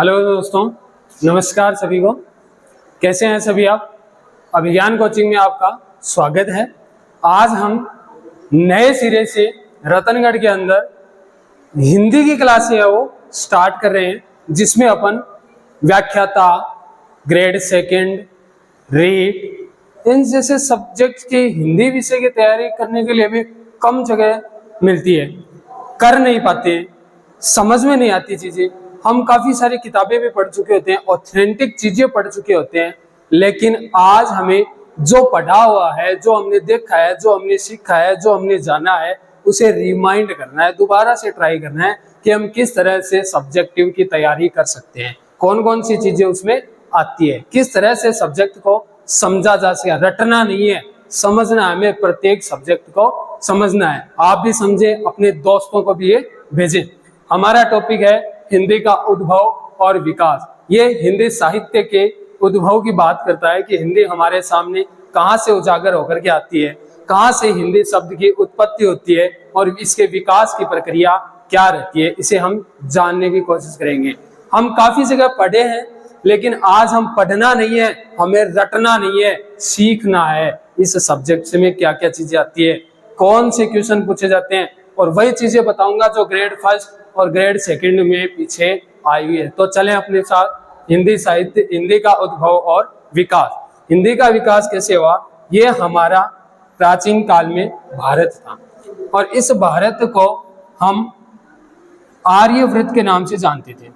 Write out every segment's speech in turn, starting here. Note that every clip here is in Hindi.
हेलो दोस्तों, नमस्कार सभी को। कैसे हैं सभी आप? अभिज्ञान कोचिंग में आपका स्वागत है। आज हम नए सिरे से रतनगढ़ के अंदर हिंदी की क्लास है वो स्टार्ट कर रहे हैं, जिसमें अपन व्याख्याता, ग्रेड सेकंड, रीट, इन जैसे सब्जेक्ट की हिंदी विषय की तैयारी करने के लिए भी कम जगह मिलती है, कर नहीं पाते, समझ में नहीं आती चीजें। हम काफी सारी किताबें भी पढ़ चुके होते हैं, ऑथेंटिक चीजें पढ़ चुके होते हैं, लेकिन आज हमें जो पढ़ा हुआ है, जो हमने देखा है, जो हमने सीखा है, जो हमने जाना है, उसे रिमाइंड करना है, दोबारा से ट्राई करना है कि हम किस तरह से सब्जेक्टिव की तैयारी कर सकते हैं, कौन कौन सी चीजें उसमें आती है, किस तरह से सब्जेक्ट को समझा जा सके। रटना नहीं है, समझना है, हमें प्रत्येक सब्जेक्ट को समझना है। आप भी समझे, अपने दोस्तों को भी ये भेजें। हमारा टॉपिक है हिंदी का उद्भव और विकास। ये हिंदी साहित्य के उद्भव की बात करता है कि हिंदी हमारे सामने कहाँ से उजागर होकर के आती है, कहाँ से हिंदी शब्द की उत्पत्ति होती है और इसके विकास की प्रक्रिया क्या रहती है, इसे हम जानने की कोशिश करेंगे। हम काफी जगह पढ़े हैं, लेकिन आज हम पढ़ना नहीं है, हमें रटना नहीं है, सीखना है इस सब्जेक्ट से में क्या क्या चीजें आती है, कौन से क्वेश्चन पूछे जाते हैं, और वही चीजें बताऊंगा जो ग्रेड फर्स्ट और ग्रेड सेकंड में पीछे आई हुई है। तो चलें अपने साथ हिंदी साहित्य, हिंदी का उद्भव और विकास। हिंदी का विकास कैसे हुआ? ये हमारा प्राचीन काल में भारत था, और इस भारत को हम आर्यवृत के नाम से जानते थे।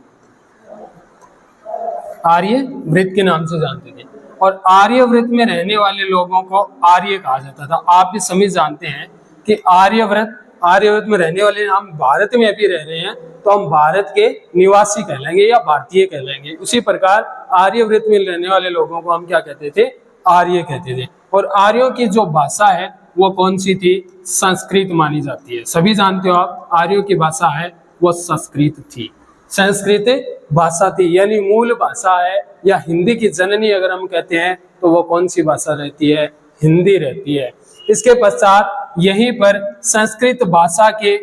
आर्यवृत के नाम से जानते थे, और आर्यवृत में रहने वाले लोगों को आर्य कहा जाता था। आप भी सभी जानते हैं कि आर्यवृत में रहने वाले, हम भारत में अभी रह रहे हैं तो हम भारत के निवासी कहलाएंगे या भारतीय कहलाएंगे। उसी प्रकार आर्यवृत में रहने वाले लोगों को हम क्या कहते थे? आर्य कहते थे। और आर्यों की जो भाषा है वो कौन सी थी? संस्कृत मानी जाती है। सभी जानते हो आप, आर्यों की भाषा है वो संस्कृत थी, संस्कृत भाषा थी, यानी मूल भाषा है। या हिंदी की जननी अगर हम कहते हैं तो वो कौन सी भाषा रहती है? हिंदी रहती है। इसके पश्चात यहीं पर संस्कृत भाषा के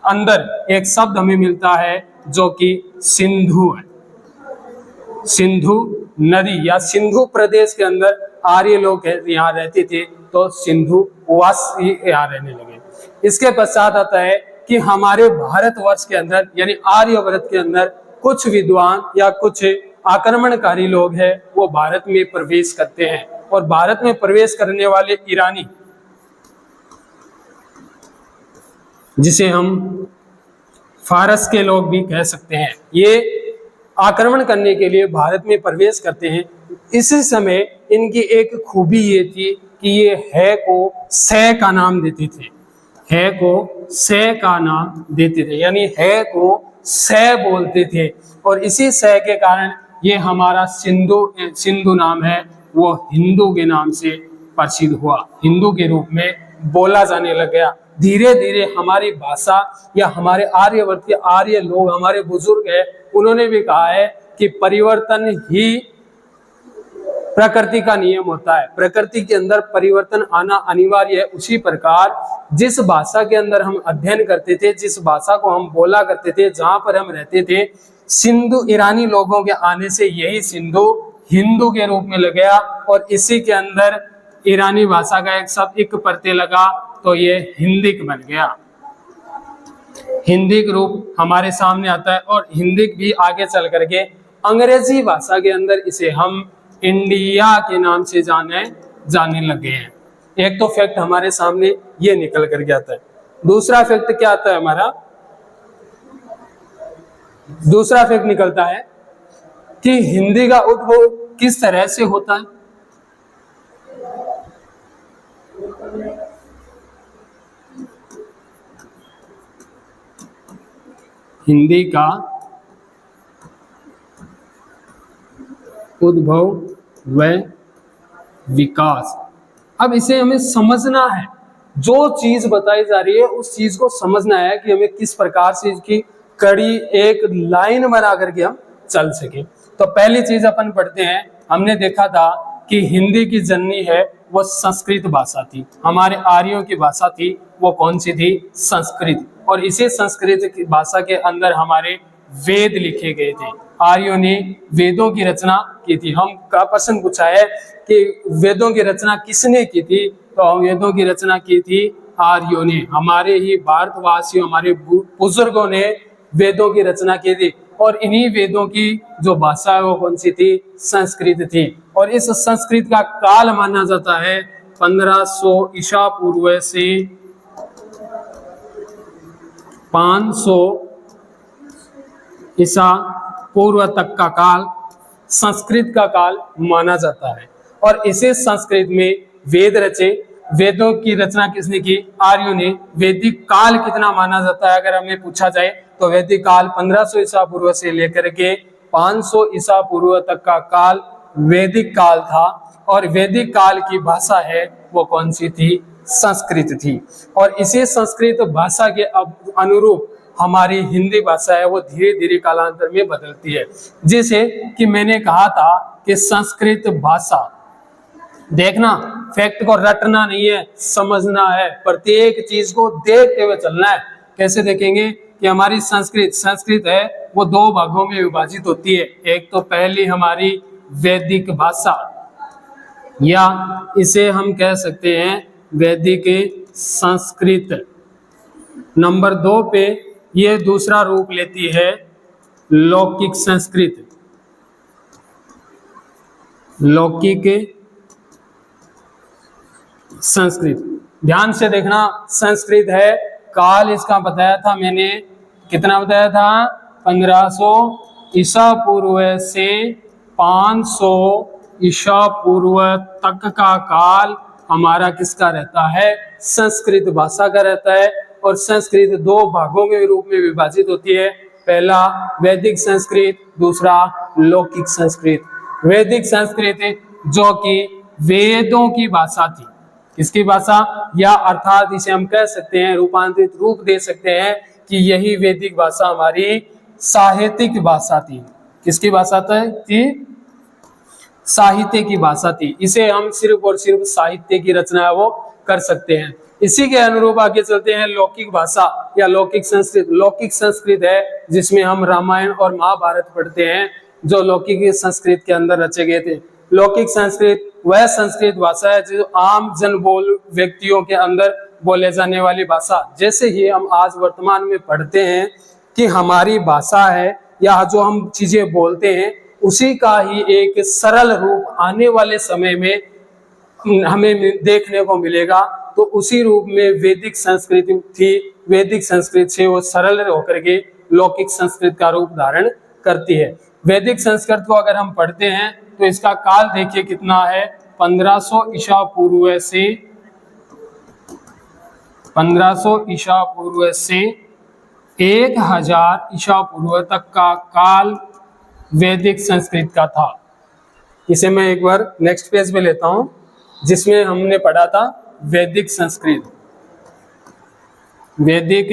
अंदर एक शब्द हमें मिलता है जो कि सिंधु है। सिंधु नदी या सिंधु प्रदेश के अंदर आर्य लोग यहाँ रहते थे, तो सिंधु वासी यहाँ रहने लगे। इसके पश्चात आता है कि हमारे भारतवर्ष के अंदर यानी आर्यवर्त के अंदर कुछ विद्वान या कुछ आक्रमणकारी लोग हैं, वो भारत में प्रवेश करते हैं, और भारत में प्रवेश करने वाले ईरानी, जिसे हम फारस के लोग भी कह सकते हैं, ये आक्रमण करने के लिए भारत में प्रवेश करते हैं। इसी समय इनकी एक खूबी ये थी कि ये है को से का नाम देते थे, है को से का नाम देते थे, यानी है को से बोलते थे, और इसी से के कारण ये हमारा सिंधु नाम है वो हिंदू के नाम से प्रसिद्ध हुआ, हिंदू के रूप में बोला जाने लग गया। धीरे धीरे हमारी भाषा या हमारे आर्यवर्त के आर्य लोग, हमारे बुजुर्ग हैं, उन्होंने भी कहा है कि परिवर्तन ही प्रकृति का नियम होता है, प्रकृति के अंदर परिवर्तन आना अनिवार्य है। उसी प्रकार जिस भाषा के अंदर हम अध्ययन करते थे, जिस भाषा को हम बोला करते थे, जहां पर हम रहते थे, सिंधु ईरानी लोगों के आने से यही सिंधु हिंदू के रूप में लग गया, और इसी के अंदर ईरानी भाषा का एक शब्द इक प्रत्यय लगा तो ये हिंदिक बन गया। हिंदिक रूप हमारे सामने आता है, और हिंदिक भी आगे चल करके अंग्रेजी भाषा के अंदर इसे हम इंडिया के नाम से जाने लगे हैं। एक तो फैक्ट हमारे सामने ये निकल करके आता है। दूसरा फैक्ट क्या आता है हमारा? दूसरा फैक्ट निकलता है कि हिंदी का उद्भव किस तरह से होता है। हिंदी का उद्भव व विकास। अब इसे हमें समझना है, जो चीज बताई जा रही है उस चीज को समझना है कि हमें किस प्रकार से इसकी कड़ी एक लाइन बना करके हम चल सके। तो पहली चीज अपन पढ़ते हैं, हमने देखा था कि हिंदी की जननी है वो संस्कृत भाषा थी, हमारे आर्यों की भाषा थी वो कौन सी थी? संस्कृत। और इसी संस्कृत की भाषा के अंदर हमारे वेद लिखे गए थे। आर्यों ने वेदों की रचना की थी। हम का प्रश्न पूछा है कि वेदों की रचना किसने की थी, तो वेदों की रचना की थी आर्यों ने। हमारे ही भारतवासियों, हमारे बुजुर्गों ने वेदों की रचना की थी। और इन्हीं वेदों की जो भाषा है वो कौन सी थी, संस्कृत थी। और इस संस्कृत का काल माना जाता है 1500 ईसा पूर्व से 500 ईसा पूर्व तक का काल संस्कृत का काल माना जाता है। और इसे संस्कृत में वेद रचे। वेदों की रचना किसने की, आर्यों ने। वैदिक काल कितना माना जाता है अगर हमें पूछा जाए तो वैदिक काल 1500 ईसा पूर्व से लेकर के 500 ईसा पूर्व तक का काल वैदिक काल था। और वैदिक काल की भाषा है वो कौन सी थी, संस्कृत थी। और इसी संस्कृत भाषा के अनुरूप हमारी हिंदी भाषा है वो धीरे धीरे कालांतर में बदलती है। जैसे कि मैंने कहा था कि संस्कृत भाषा, देखना फैक्ट को रटना नहीं है, समझना है, प्रत्येक चीज को देखते हुए चलना है। कैसे देखेंगे कि हमारी संस्कृत है वो दो भागों में विभाजित होती है। एक तो पहली हमारी वैदिक भाषा, या इसे हम कह सकते हैं वैदिक संस्कृत। नंबर 2 पे ये दूसरा रूप लेती है लौकिक संस्कृत। लौकिक संस्कृत, ध्यान से देखना, संस्कृत है, काल इसका बताया था मैंने, कितना बताया था, 1500 ईसा पूर्व से 500 ईसा पूर्व तक का काल हमारा किसका रहता है, संस्कृत भाषा का रहता है। और संस्कृत दो भागों के रूप में विभाजित होती है, पहला वैदिक संस्कृत, दूसरा लौकिक संस्कृत। वैदिक संस्कृत जो कि वेदों की भाषा थी, किसकी भाषा, या अर्थात इसे हम कह सकते हैं, रूपांतरित रूप दे सकते हैं कि यही वैदिक भाषा हमारी साहित्यिक भाषा थी। किसकी भाषा थी, साहित्य की भाषा थी। इसे हम सिर्फ और सिर्फ साहित्य की रचना वो कर सकते हैं। इसी के अनुरूप आगे चलते हैं लौकिक भाषा या लौकिक संस्कृत। लौकिक संस्कृत है जिसमें हम रामायण और महाभारत पढ़ते हैं, जो लौकिक संस्कृत के अंदर रचे गए थे। लौकिक संस्कृत वह संस्कृत भाषा है जो आम जन बोल व्यक्तियों के अंदर बोले जाने वाली भाषा। जैसे ही हम आज वर्तमान में पढ़ते हैं कि हमारी भाषा है या जो हम चीजें बोलते हैं, उसी का ही एक सरल रूप आने वाले समय में हमें देखने को मिलेगा। तो उसी रूप में वैदिक संस्कृति थी। वैदिक संस्कृत से वो सरल होकर के लौकिक संस्कृत का रूप धारण करती है। वैदिक संस्कृत को अगर हम पढ़ते हैं तो इसका काल देखिए कितना है, 1500 ईसा पूर्व से 1500 ईसा पूर्व से 1000 ईसा पूर्व तक का काल वैदिक संस्कृत का था। इसे मैं एक बार नेक्स्ट पेज पे लेता हूं, जिसमें हमने पढ़ा था वैदिक संस्कृत। वैदिक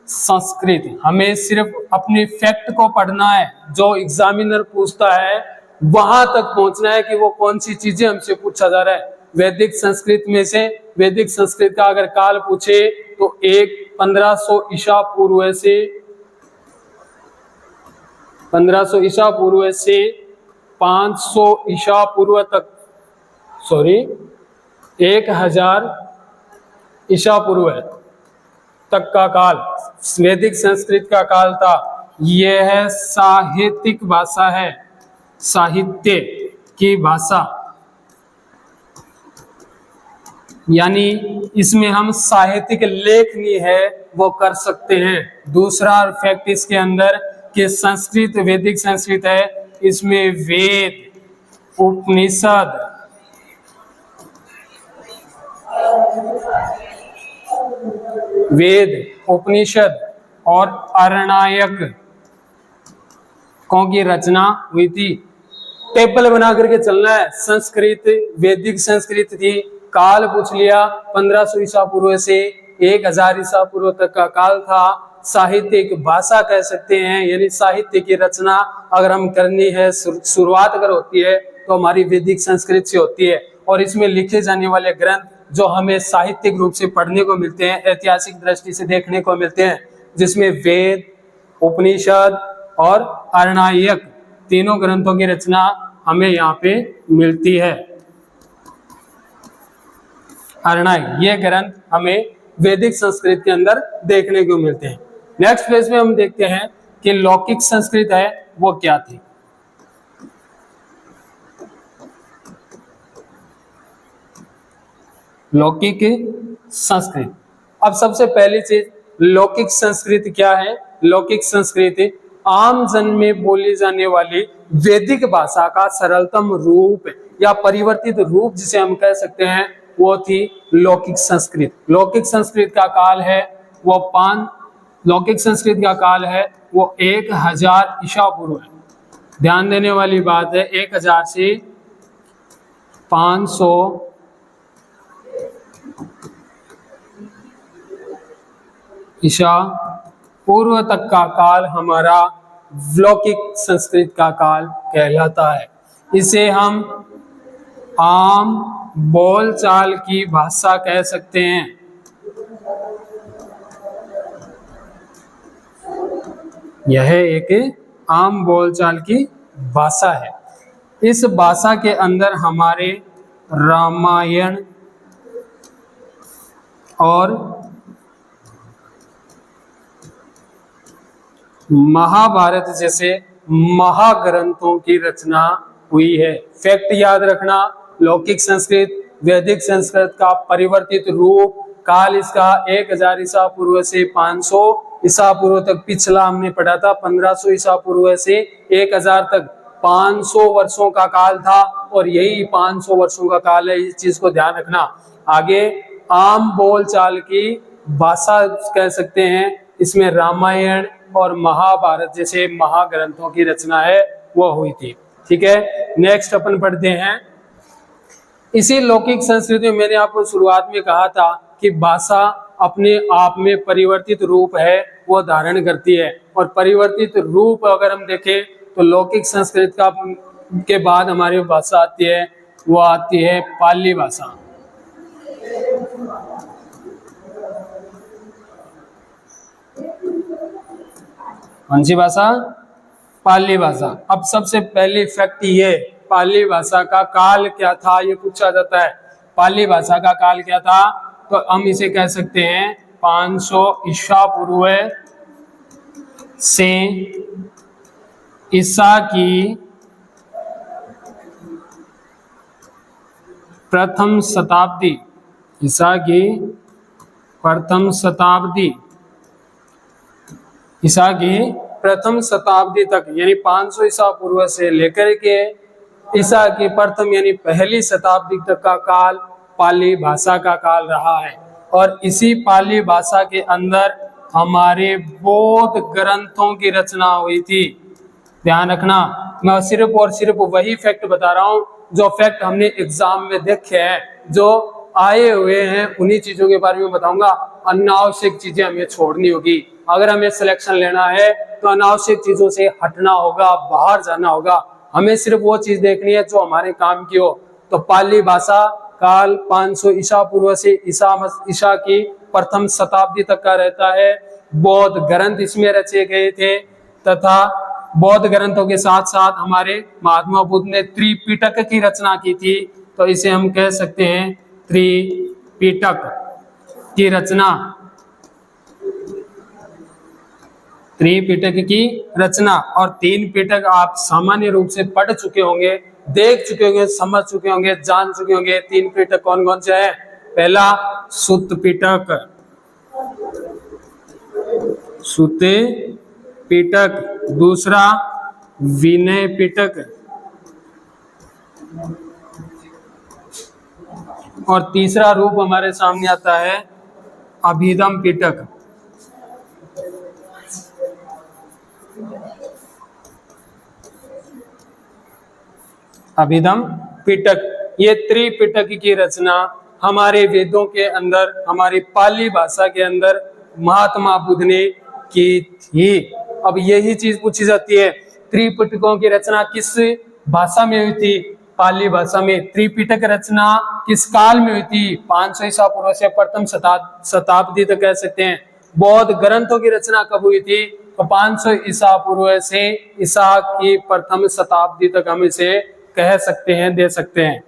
संस्कृत, हमें सिर्फ अपने फैक्ट को पढ़ना है, जो एग्जामिनर पूछता है वहां तक पहुंचना है कि वो कौन सी चीजें हमसे पूछा जा रहा है। वैदिक संस्कृत में से वैदिक संस्कृत का अगर काल पूछे तो 1500 ईसा पूर्व से 1500 ईसा पूर्व से 500 ईसा पूर्व तक, 1000 ईसा पूर्व तक का काल वैदिक संस्कृत का काल था। यह है साहित्यिक भाषा है, साहित्य की भाषा, यानी इसमें हम साहित्यिक लेखनी है वो कर सकते हैं। दूसरा फैक्ट इसके अंदर कि संस्कृत वैदिक संस्कृत है, इसमें वेद, उपनिषद, और अरण्यक की रचना हुई थी। टेबल बना करके चलना है। संस्कृत वैदिक संस्कृत थी, काल पूछ लिया 1500 ईसा पूर्व से 1000 ईसा पूर्व तक का काल था। साहित्यिक भाषा कह सकते हैं, यानी साहित्य की रचना अगर हम करनी है, शुरुआत अगर होती है तो हमारी वैदिक संस्कृत से होती है। और इसमें लिखे जाने वाले ग्रंथ जो हमें साहित्यिक रूप से पढ़ने को मिलते हैं, ऐतिहासिक दृष्टि से देखने को मिलते हैं, जिसमें वेद, उपनिषद और अरण्यक तीनों ग्रंथों की रचना हमें यहाँ पे मिलती है। अरणाई, ये ग्रंथ हमें वैदिक संस्कृत के अंदर देखने को मिलते हैं। नेक्स्ट पेज में हम देखते हैं कि लौकिक संस्कृत है वो क्या थी। लौकिक संस्कृत, अब सबसे पहली चीज लौकिक संस्कृत क्या है। लौकिक संस्कृत आम जन में बोली जाने वाली वैदिक भाषा का सरलतम रूप या परिवर्तित रूप जिसे हम कह सकते हैं वो थी लौकिक संस्कृत। लौकिक संस्कृत का काल है वो लौकिक संस्कृत का काल है वो 1000 ईसा पूर्व है। ध्यान देने वाली बात है 1000 से 500 ईसा पूर्व तक का काल हमारा लौकिक संस्कृत का काल कहलाता है। इसे हम आम बोलचाल की भाषा कह सकते हैं। यह एक आम बोलचाल की भाषा है। इस भाषा के अंदर हमारे रामायण और महाभारत जैसे महाग्रंथों की रचना हुई है। फैक्ट याद रखना, लौकिक संस्कृत वैदिक संस्कृत का परिवर्तित रूप, काल इसका 1000 ईसा पूर्व से 500 ईसा पूर्व तक, पिछला हमने पढ़ा था 1500 ईसा पूर्व से 1000 तक 500 वर्षों का काल था और यही 500 वर्षों का काल है। इस चीज को ध्यान रखना। आगे आम बोलचाल की भाषा कह सकते हैं। इसमें रामायण और महाभारत जैसे महाग्रंथों की रचना है वो हुई थी। ठीक है, नेक्स्ट अपन पढ़ते हैं। इसी लौकिक संस्कृति में मैंने आपको शुरुआत में कहा था कि भाषा अपने आप में परिवर्तित रूप है वो धारण करती है। और परिवर्तित रूप अगर हम देखें तो लौकिक संस्कृत का के बाद हमारी भाषा आती है वो आती है पाली भाषा। कौन सी भाषा? पाली भाषा। अब सबसे पहली फैक्ट ये, पाली भाषा का काल क्या था ये पूछा जाता है। पाली भाषा का काल क्या था तो हम इसे कह सकते हैं 500 ईसा पूर्व से ईसा की प्रथम शताब्दी, ईसा की प्रथम शताब्दी, ईसा की प्रथम शताब्दी तक यानी 500 ईसा पूर्व से लेकर के ईसा की प्रथम यानी पहली शताब्दी तक का काल पाली भाषा का काल रहा है। और इसी पाली भाषा के अंदर हमारे बौद्ध ग्रंथों की रचना हुई थी। ध्यान रखना, मैं सिर्फ और सिर्फ वही फैक्ट बता रहा हूँ जो फैक्ट हमने एग्जाम में देखे हैं, जो आए हुए हैं, उन्हीं चीजों के बारे में बताऊंगा। अनावश्यक चीजें हमें छोड़नी होगी। अगर हमें सिलेक्शन लेना है तो अनावश्यक चीजों से हटना होगा, बाहर जाना होगा। हमें सिर्फ वो चीज देखनी है जो हमारे काम की हो। तो पाली भाषा काल 500 ईसा पूर्व से ईसा की प्रथम शताब्दी तक का रहता है। बौद्ध ग्रंथ इसमें रचे गए थे तथा बौद्ध ग्रंथों के साथ साथ हमारे महात्मा बुद्ध ने त्रिपिटक की रचना की थी। तो इसे हम कह सकते हैं त्रिपिटक की रचना, त्रिपिटक की रचना। और 3 पिटक आप सामान्य रूप से पढ़ चुके होंगे, देख चुके होंगे, समझ चुके होंगे, जान चुके होंगे। 3 पिटक कौन कौन से हैं? पहला सुत्त पिटक, सुत्त पिटक, दूसरा विनय पिटक और तीसरा रूप हमारे सामने आता है अभिधम पिटक। अभिधम पिटक, ये त्रिपिटक की रचना हमारे वेदों के अंदर, हमारी पाली भाषा के अंदर महात्मा बुद्ध ने की थी। अब यही चीज पूछी जाती है, त्रिपिटकों की रचना किस भाषा में हुई थी? पाली भाषा में। त्रिपिटक रचना किस काल में हुई थी? 500 ईसा पूर्व से प्रथम शताब्दी तक कह सकते हैं। बौद्ध ग्रंथों की रचना कब हुई थी? तो 500 ईसा पूर्व से ईसा की प्रथम शताब्दी तक हम इसे कह सकते हैं, दे सकते हैं।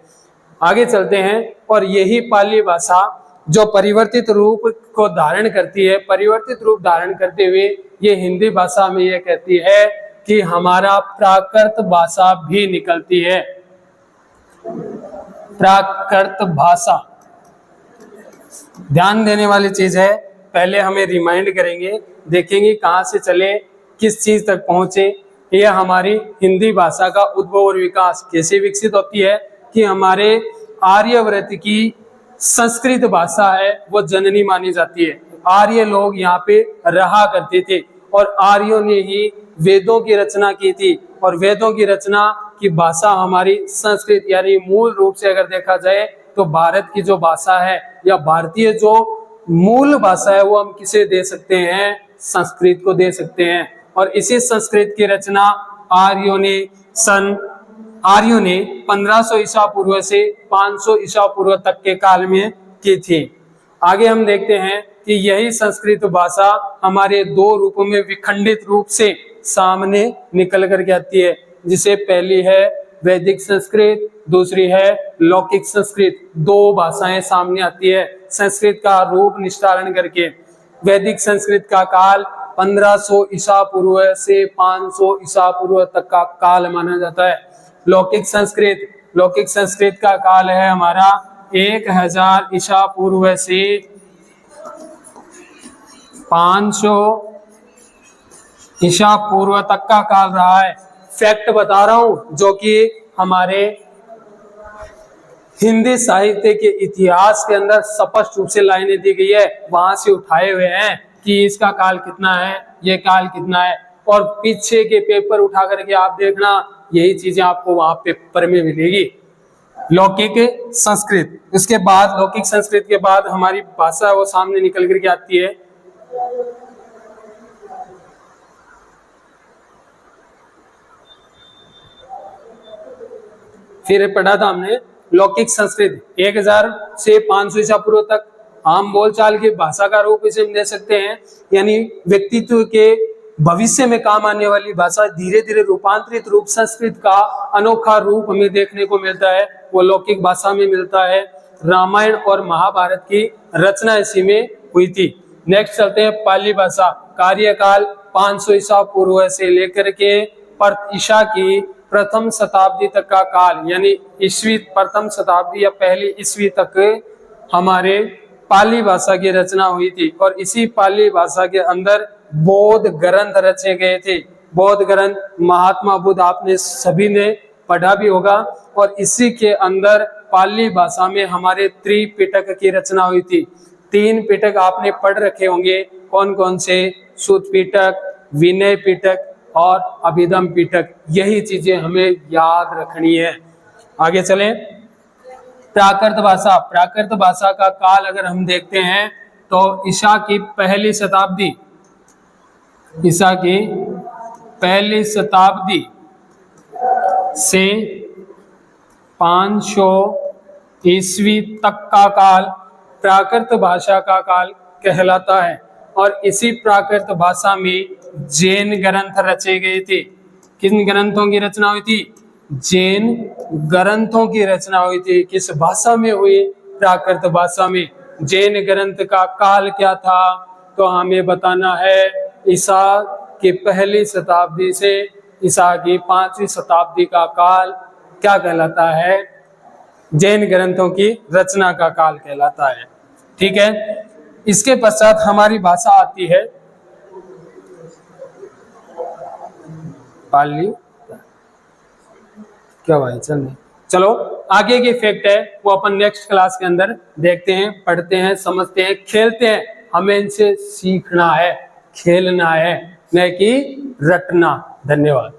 आगे चलते हैं, और यही पाली भाषा जो परिवर्तित रूप को धारण करती है, परिवर्तित रूप धारण करते हुए ये हिंदी भाषा में ये कहती है कि हमारा प्राकृत भाषा भी निकलती है। प्राकृत भाषा ध्यान देने वाली चीज है, पहले हमें रिमाइंड करेंगे, देखेंगे कहां से चले, किस चीज तक पहुंचे। यह हमारी हिंदी भाषा का उद्भव और विकास कैसे विकसित होती है कि हमारे आर्यव्रत की संस्कृत भाषा है वो जननी मानी जाती है। आर्य लोग यहाँ पे रहा करते थे और आर्यों ने ही वेदों की रचना की थी, और वेदों की रचना की भाषा हमारी संस्कृत, यानी मूल रूप से अगर देखा जाए तो भारत की जो भाषा है या भारतीय जो मूल भाषा है वो हम किसे दे सकते हैं, संस्कृत को दे सकते हैं। और इसी संस्कृत की रचना आर्यों ने 1500 ईसा पूर्व से 500 ईसा पूर्व तक के काल में की थी। आगे हम देखते हैं कि यही संस्कृत भाषा हमारे दो रूपों में विखंडित रूप से सामने निकल करके आती है, जिसे पहली है वैदिक संस्कृत, दूसरी है लौकिक संस्कृत। दो भाषाएं सामने आती है संस्कृत का रूप निष्ठारण करके। वैदिक संस्कृत का काल 1500 ईसा पूर्व से 500 ईसा पूर्व तक का काल माना जाता है। लौकिक संस्कृत का काल है हमारा 1000 ईसा पूर्व से 500 ईसा पूर्व तक का काल रहा है। फैक्ट बता रहा हूं जो कि हमारे हिंदी साहित्य के इतिहास के अंदर स्पष्ट रूप से लाइनें दी गई है, वहां से उठाए हुए हैं कि इसका काल कितना है, ये काल कितना है। और पीछे के पेपर उठा करके आप देखना, यही चीजें आपको वहां पेपर में मिलेगी। लौकिक संस्कृत, उसके बाद लौकिक संस्कृत के बाद हमारी भाषा वो सामने निकल करके आती है फिर पढ़ा था हमने लौकिक संस्कृत 1000 से 500 ईसा पूर्व तक आम बोलचाल की भाषा का रूप इसे हम दे सकते हैं, यानी व्यक्तित्व के भविष्य में काम आने वाली भाषा। धीरे धीरे रूपांतरित रूप संस्कृत का अनोखा रूप हमें देखने को मिलता है, वो लौकिक भाषा में मिलता है। रामायण और महाभारत की रचना इसी में हुई थी। नेक्स्ट चलते हैं पाली भाषा। कार्यकाल 500 ईसा पूर्व से लेकर के ईसा की प्रथम शताब्दी तक का काल, यानी ईस्वी प्रथम शताब्दी या पहली ईस्वी तक हमारे पाली भाषा की रचना हुई थी। और इसी पाली भाषा के अंदर बौद्ध ग्रंथ रचे गए थे। बौद्ध ग्रंथ महात्मा बुद्ध आपने सभी ने पढ़ा भी होगा। और इसी के अंदर पाली भाषा में हमारे त्रिपिटक की रचना हुई थी। 3 पिटक आपने पढ़ रखे होंगे, कौन कौन से? सुत पिटक, विनय पिटक और अभिधम पिटक। यही चीजें हमें याद रखनी है। आगे चलें। प्राकृत भाषा, प्राकृत भाषा का काल अगर हम देखते हैं तो ईसा की पहली शताब्दी से 500 ईस्वी तक का काल प्राकृत भाषा का काल कहलाता है। और इसी प्राकृत भाषा में जैन ग्रंथ रचे गए थे। किन ग्रंथों की रचना हुई थी? जैन ग्रंथों की रचना हुई थी। किस भाषा में हुई? प्राकृत भाषा में। जैन ग्रंथ का काल क्या था? तो हमें बताना है ईसा की पहली शताब्दी से ईसा की 5वीं शताब्दी का काल क्या कहलाता है? जैन ग्रंथों की रचना का काल कहलाता है। ठीक है। इसके पश्चात हमारी भाषा आती है पाली। क्या भाई चलो आगे की फैक्ट है वो अपन नेक्स्ट क्लास के अंदर देखते हैं, पढ़ते हैं, समझते हैं, खेलते हैं। हमें इनसे सीखना है, खेलना है, न कि रटना। धन्यवाद।